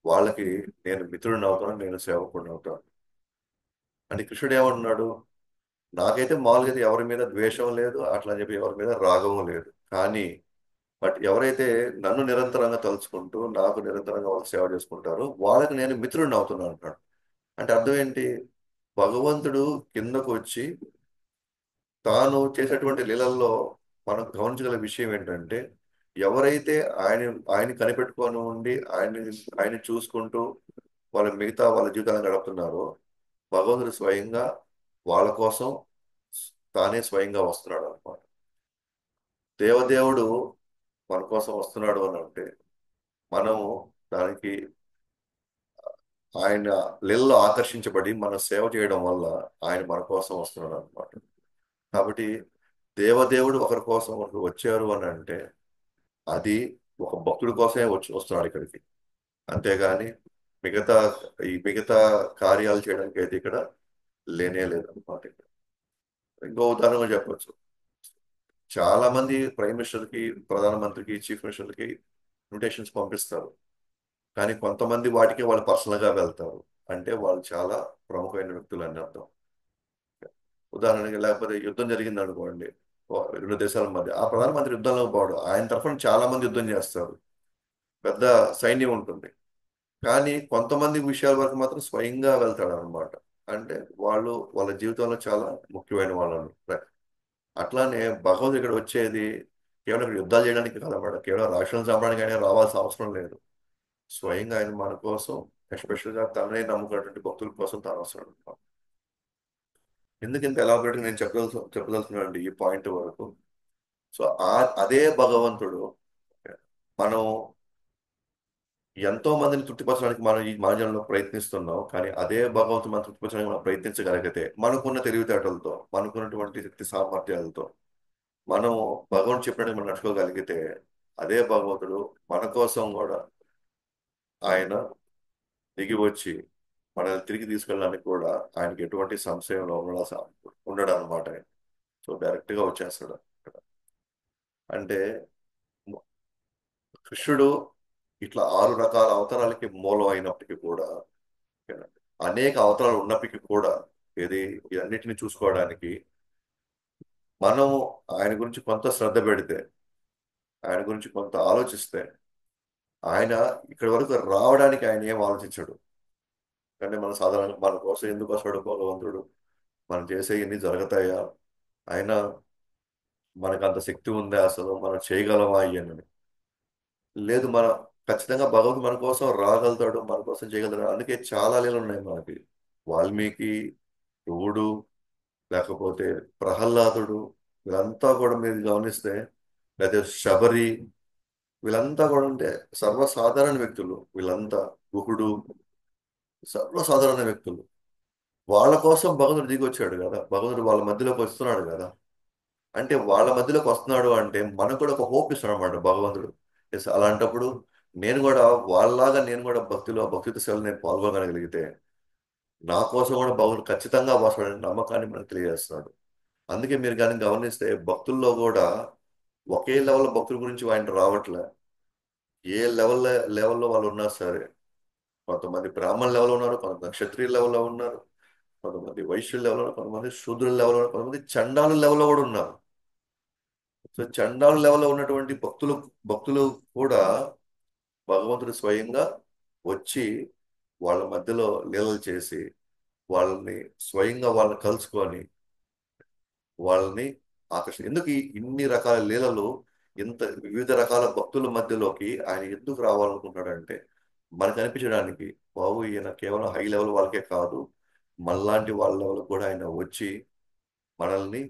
వాళ్ళకి నేను మిత్రుడిని అవుతాను, నేను సేవకుడిని అవుతాను. అంటే కృష్ణుడు ఏమంటున్నాడు, నాకైతే మామూలుగా అయితే ఎవరి మీద ద్వేషం లేదు, అట్లా అని చెప్పి ఎవరి మీద రాగము లేదు. కానీ బట్ ఎవరైతే నన్ను నిరంతరంగా తలుచుకుంటూ నాకు నిరంతరంగా వాళ్ళు సేవ చేసుకుంటారో వాళ్ళకి నేను మిత్రుడిని అవుతున్నాను అంటాడు. అంటే అర్థం ఏంటి, భగవంతుడు కిందకు వచ్చి తాను చేసేటువంటి లీలల్లో మనం గమనించగల విషయం ఏంటంటే ఎవరైతే ఆయన ఆయన కనిపెట్టుకొని ఉండి ఆయన చూసుకుంటూ వాళ్ళ జీవితాలను గడుపుతున్నారో భగవంతుడు స్వయంగా వాళ్ళ కోసం తానే స్వయంగా వస్తున్నాడు అనమాట. దేవదేవుడు మన కోసం వస్తున్నాడు అని అంటే మనము దానికి ఆయన లీలలో ఆకర్షించబడి మన సేవ చేయడం వల్ల ఆయన మన కోసం వస్తున్నాడు అనమాట. కాబట్టి దేవదేవుడు ఒకరి కోసం ఒకరు వచ్చారు అని అంటే అది ఒక భక్తుడి కోసమే వస్తున్నాడు ఇక్కడికి. అంతేగాని మిగతా మిగతా కార్యాలు చేయడానికి అయితే ఇక్కడ లేనే లేదు అనమాట. ఇంకో ఉదాహరణగా చెప్పొచ్చు, చాలా మంది ప్రైమ్ మినిస్టర్కి, ప్రధానమంత్రికి, చీఫ్ మినిస్టర్కి ఇన్విటేషన్స్ పంపిస్తారు. కానీ కొంతమంది వాటికి వాళ్ళు పర్సనల్గా వెళ్తారు. అంటే వాళ్ళు చాలా ప్రముఖమైన వ్యక్తులు అని అర్థం. ఉదాహరణకి లేకపోతే యుద్ధం జరిగింది అనుకోండి రెండు దేశాల మధ్య, ఆ ప్రధానమంత్రి యుద్ధంలో పోవడు, ఆయన తరఫున చాలా మంది యుద్ధం చేస్తారు, పెద్ద సైన్యం ఉంటుంది. కానీ కొంతమంది విషయాల వరకు మాత్రం స్వయంగా వెళ్తాడు అనమాట. అంటే వాళ్ళు వాళ్ళ జీవితంలో చాలా ముఖ్యమైన వాళ్ళు. అట్లానే భగవంతుడు ఇక్కడ వచ్చేది కేవలం ఇక్కడ యుద్ధాలు చేయడానికి కాదన్నమాట, కేవలం రాష్ట్రం చంపడానికి ఆయన రావాల్సిన అవసరం లేదు. స్వయంగా ఆయన మన కోసం, ఎస్పెషల్గా తననే నమ్ముకున్నటువంటి భక్తుల కోసం తాను వస్తాడు. ఎందుకు ఇంత ఎలాబొరేట్గా నేను చెప్పదలుచుకున్నానండి ఈ పాయింట్ వరకు. సో అదే భగవంతుడు మనం ఎంతో మందిని తృప్తిపరచడానికి మనం ఈ మానవుల్లో ప్రయత్నిస్తున్నాం. కానీ అదే భగవంతుడు మనం తృప్తిపరచడానికి మనం ప్రయత్నించగలిగితే మనకున్న తెలివితేటలతో, మనకున్నటువంటి శక్తి సామర్థ్యాలతో మనం భగవంతుడు చెప్పినట్టు మనం నడుచుకోగలిగితే అదే భగవంతుడు మన కోసం కూడా ఆయన దిగి వచ్చి మనల్ని తిరిగి తీసుకెళ్ళడానికి కూడా ఆయనకి ఎటువంటి సంశయంలో ఉండడు అనమాట. సో డైరెక్ట్ గా వచ్చేస్తాడు. అంటే కృష్ణుడు ఇట్లా 6 రకాల అవతారాలకి మూలం అయినప్పటికీ కూడా, అనేక అవతారాలు ఉన్నప్పటికీ కూడా ఇది ఇవన్నిటిని చూసుకోవడానికి మనం ఆయన గురించి కొంత శ్రద్ధ పెడితే, ఆయన గురించి కొంత ఆలోచిస్తే, ఆయన ఇక్కడి వరకు రావడానికి ఆయన ఏం ఆలోచించడు. అంటే మన సాధారణ మన కోసం ఎందుకు వస్తాడు భగవంతుడు, మనం చేసే ఇన్ని జరుగుతాయా, ఆయన మనకు అంత శక్తి ఉందా, అసలు మనం చేయగలమా ఇవన్నీ లేదు. మన ఖచ్చితంగా భగవంతుడు మన కోసం రాగలుగుతాడు, మన కోసం చేయగలుగుతాడు. అందుకే చాలా లీలలు ఉన్నాయి మనకి. వాల్మీకి, శివుడు, లేకపోతే ప్రహ్లాదుడు, వీళ్ళంతా కూడా మీరు గమనిస్తే, లేదా శబరి, వీళ్ళంతా కూడా అంటే సర్వసాధారణ వ్యక్తులు. వీళ్ళంతా గుహుడు, సర్వసాధారణ వ్యక్తులు. వాళ్ళ కోసం భగవంతుడు దిగి వచ్చాడు కదా, భగవంతుడు వాళ్ళ మధ్యలోకి వస్తున్నాడు కదా. అంటే వాళ్ళ మధ్యలోకి వస్తున్నాడు అంటే మనకు కూడా ఒక హోప్ ఇస్తున్నాడు అనమాట భగవంతుడు. ఎస్, అలాంటప్పుడు నేను కూడా వాళ్ళలాగా నేను కూడా భక్తితో సేవలు నేను పాల్గొనగలిగితే నా కోసం కూడా భగవంతుడు ఖచ్చితంగా వస్తాడని నమ్మకాన్ని మనకు తెలియజేస్తున్నాడు. అందుకే మీరు కానీ గమనిస్తే భక్తుల్లో కూడా ఒకే లెవెల్ భక్తుల గురించి ఆయన రావట్లే. ఏ లెవెల్లో వాళ్ళు ఉన్నా సరే, కొంతమంది బ్రాహ్మణ లెవెల్లో ఉన్నారు, కొంతమంది క్షత్రియ లెవెల్లో ఉన్నారు, కొంతమంది వైశ్యుల లెవెల్లో ఉన్నారు, కొంతమంది శూద్రుల లెవెల్లో ఉన్నారు, కొంతమంది చండాల లెవెల్లో కూడా ఉన్నారు. సో చండాల లెవెల్లో ఉన్నటువంటి భక్తులు కూడా భగవంతుడు స్వయంగా వచ్చి వాళ్ళ మధ్యలో లీలలు చేసి వాళ్ళని స్వయంగా వాళ్ళని కలుసుకొని వాళ్ళని ఎందుకు ఇన్ని రకాల లీలలు, ఇంత వివిధ రకాల భక్తుల మధ్యలోకి ఆయన ఎందుకు రావాలనుకుంటున్నాడంటే మనకు అనిపించడానికి, బాబు ఈయన కేవలం హై లెవెల్ వాళ్ళకే కాదు, మనలాంటి వాళ్ళ లెవెల్ కూడా ఆయన వచ్చి మనల్ని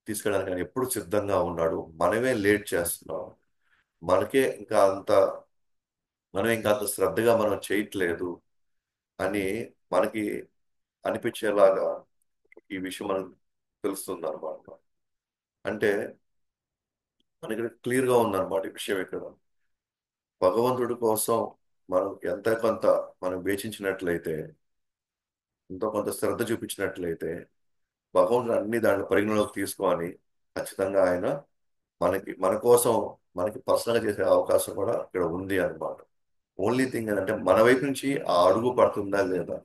తీసుకెళ్ళడానికి ఆయన ఎప్పుడు సిద్ధంగా ఉన్నాడు. మనమే లేట్ చేస్తున్నాం, మనకే ఇంకా అంత మనం ఇంకా అంత శ్రద్ధగా మనం చేయట్లేదు అని మనకి అనిపించేలాగా ఈ విషయం మనకు తెలుస్తుంది అనమాట. అంటే మనకి క్లియర్ గా ఉందన్నమాట ఈ విషయం ఇక్కడ. భగవంతుడి కోసం మనం ఎంత కొంత మనం వేచించినట్లయితే, ఎంతో కొంత శ్రద్ధ చూపించినట్లయితే, భగవంతుడు అన్ని దాంట్లో పరిగణలోకి తీసుకొని ఖచ్చితంగా ఆయన మన కోసం మనకి పర్సనల్ గా చేసే అవకాశం కూడా ఇక్కడ ఉంది అన్నమాట. ఓన్లీ థింగ్ ఏంటంటే మన వైపు నుంచి ఆ అడుగు పడుతుందా లేదా,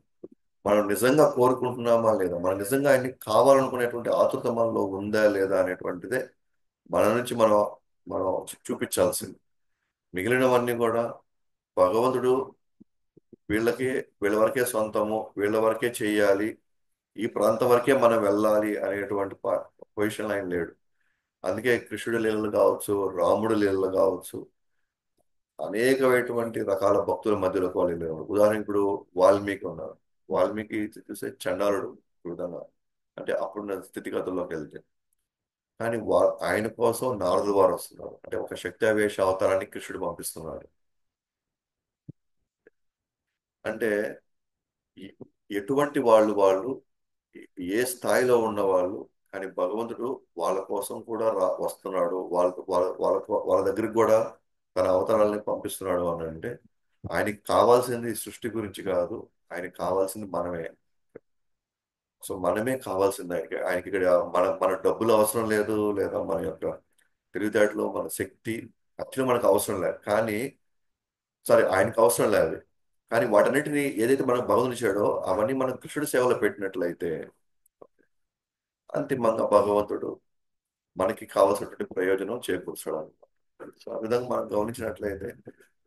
మనం నిజంగా కోరుకుంటున్నామా లేదా, మనం నిజంగా ఆయన్ని కావాలనుకునేటువంటి ఆతృత మనలో ఉందా లేదా అనేటువంటిదే మన నుంచి మనం చూపించాల్సింది. మిగిలినవన్నీ కూడా భగవంతుడు వీళ్ళకి వీళ్ళ వరకే సొంతము, వీళ్ళ వరకే చెయ్యాలి, ఈ ప్రాంతం వరకే మనం వెళ్ళాలి అనేటువంటి పొజిషన్ ఆయన లేడు. అందుకే కృష్ణుడి లీలలు కావచ్చు, రాముడి లీలలు కావచ్చు, అనేకమైనటువంటి రకాల భక్తుల మధ్యలోకి వాళ్ళు వెళ్ళారు. ఉదాహరణ ఇప్పుడు వాల్మీకి ఉన్నారు. వాల్మీకి చూస్తే చండాలుడు ఒక విధంగా, అంటే అప్పుడున్న స్థితిగతుల్లోకి వెళ్తే. కానీ ఆయన కోసం నారదుల వారు వస్తున్నారు. అంటే ఒక శక్తి అవతారాన్ని కృష్ణుడు పంపిస్తున్నాడు. అంటే ఎ- ఎటువంటి వాళ్ళు ఏ స్థాయిలో ఉన్నవాళ్ళు, కానీ భగవంతుడు వాళ్ళ కోసం కూడా వస్తున్నాడు, వాళ్ళ దగ్గరికి కూడా తన అవతారాలని పంపిస్తున్నాడు అని అంటే ఆయనకి కావాల్సింది ఈ సృష్టి గురించి కాదు, ఆయనకి కావాల్సింది మనమే. సో మనమే కావాల్సింది ఆయనకి ఇక్కడ మన డబ్బులు అవసరం లేదు, లేదా మన యొక్క తెలివితేటలు, మన శక్తి యాక్చువల్లీ మనకు అవసరం లేదు. కానీ సరే ఆయనకు అవసరం లేదు, కానీ వాటన్నిటిని ఏదైతే మనకు భగవంతుడు ఇచ్చాడో అవన్నీ మనం కృష్ణుడి సేవలో పెట్టినట్లయితే అంతిమంగా భగవంతుడు మనకి కావాల్సినటువంటి ప్రయోజనం చేకూర్చడం అన్నమాట. సో ఆ విధంగా మనం గమనించినట్లయితే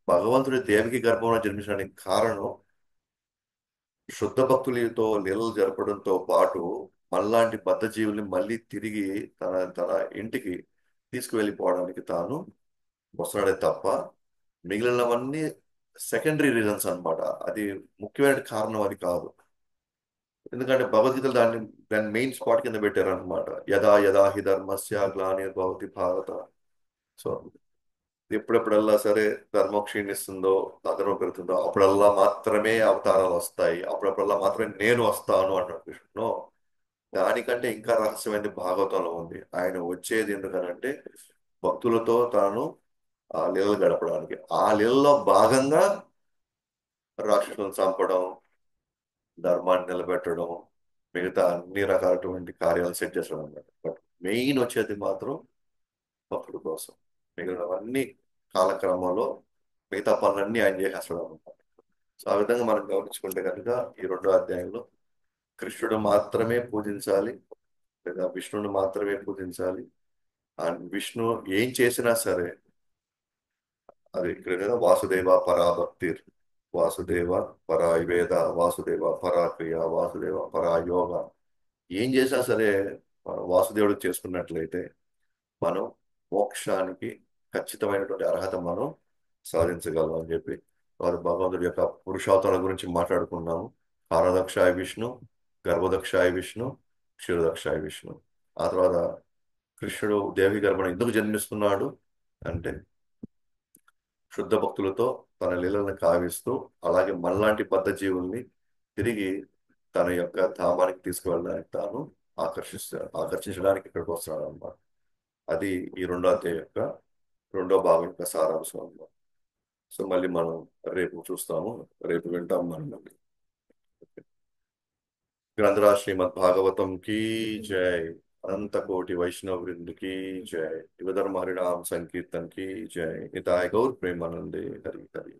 భగవంతుడి దేవికి గర్భంలో జన్మించడానికి కారణం శుద్ధ భక్తులతో లీలలు జరపడంతో పాటు మనలాంటి బద్ధజీవుల్ని మళ్ళీ తిరిగి తన తన ఇంటికి తీసుకువెళ్ళిపోవడానికి తాను వస్తున్నాడే తప్ప మిగిలినవన్నీ సెకండరీ రీజన్స్ అన్నమాట. అది ముఖ్యమైన కారణం అది కాదు. ఎందుకంటే భగవద్గీతలు దాన్ని మెయిన్ స్పాట్ కింద పెట్టారు అనమాట. యదా యదా హి ధర్మస్య గ్లానిర్భవతి భారత. సో ఎప్పుడెప్పుడల్లా సరే ధర్మం క్షీణిస్తుందో, అధర్మం పెరుగుతుందో అప్పుడల్లా మాత్రమే అవతారాలు వస్తాయి, అప్పుడప్పుడల్లా మాత్రమే నేను వస్తాను అన్నాడు కృష్ణుడు. దానికంటే ఇంకా రహస్యమైనది భాగవతంలో ఉంది. ఆయన వచ్చేది ఎందుకనంటే భక్తులతో తాను ఆ లీలలు గడపడానికి. ఆ లీలలో భాగంగా రాక్షసులను చంపడం, ధర్మాన్ని నిలబెట్టడం, మిగతా అన్ని రకాలటువంటి కార్యాలు సెట్ చేస్తాడు అన్నమాట. బట్ మెయిన్ వచ్చేది మాత్రం భక్తుల కోసం. మిగిలినవన్నీ కాలక్రమంలో మిగతా పనులన్నీ ఆయన చేసేస్తాడు అనమాట. సో ఆ విధంగా మనం గమనించుకుంటే కనుక ఈ రెండో అధ్యాయంలో కృష్ణుడు మాత్రమే పూజించాలి, లేదా విష్ణువుని మాత్రమే పూజించాలి. అండ్ విష్ణు ఏం చేసినా సరే, అది ఇక్కడ కదా వాసుదేవ పరాభక్తిర్, వాసుదేవ పరాయువేద, వాసుదేవ పరాక్రియ, వాసుదేవ పరాయోగ. ఏం చేసినా సరే మనం వాసుదేవుడు చేసుకున్నట్లయితే మనం మోక్షానికి ఖచ్చితమైనటువంటి అర్హత మనం సాధించగలం అని చెప్పి వారు భగవంతుడి యొక్క పురుషావతార గురించి మాట్లాడుకున్నాము. కారదక్షాయ విష్ణు, గర్భదక్షాయ విష్ణు, క్షీరదక్షాయ విష్ణు. ఆ తర్వాత కృష్ణుడు దేవి గర్భణ ఎందుకు జన్మిస్తున్నాడు అంటే శుద్ధ భక్తులతో తన లీలలను కావిస్తూ, అలాగే మనలాంటి బద్ధ జీవుల్ని తిరిగి తన యొక్క ధామానికి తీసుకువెళ్ళడానికి తాను ఆకర్షించడానికి ఇక్కడికి వస్తున్నాడు అన్నమాట. అది ఈ రెండో అధ్యాయం యొక్క రెండో భాగం యొక్క సారాంశం అన్నమాట. సో మళ్ళీ మనం రేపు చూస్తాము, రేపు వింటాం మనం మళ్ళీ. ग्रंथराज श्रीमद् भागवतम की जय, अनंत कोटि वैष्णव वृंद की जय, युगधर्म हरिनाम संकीर्तन की जय, निताय गौर प्रेमानंदे हरि हरि।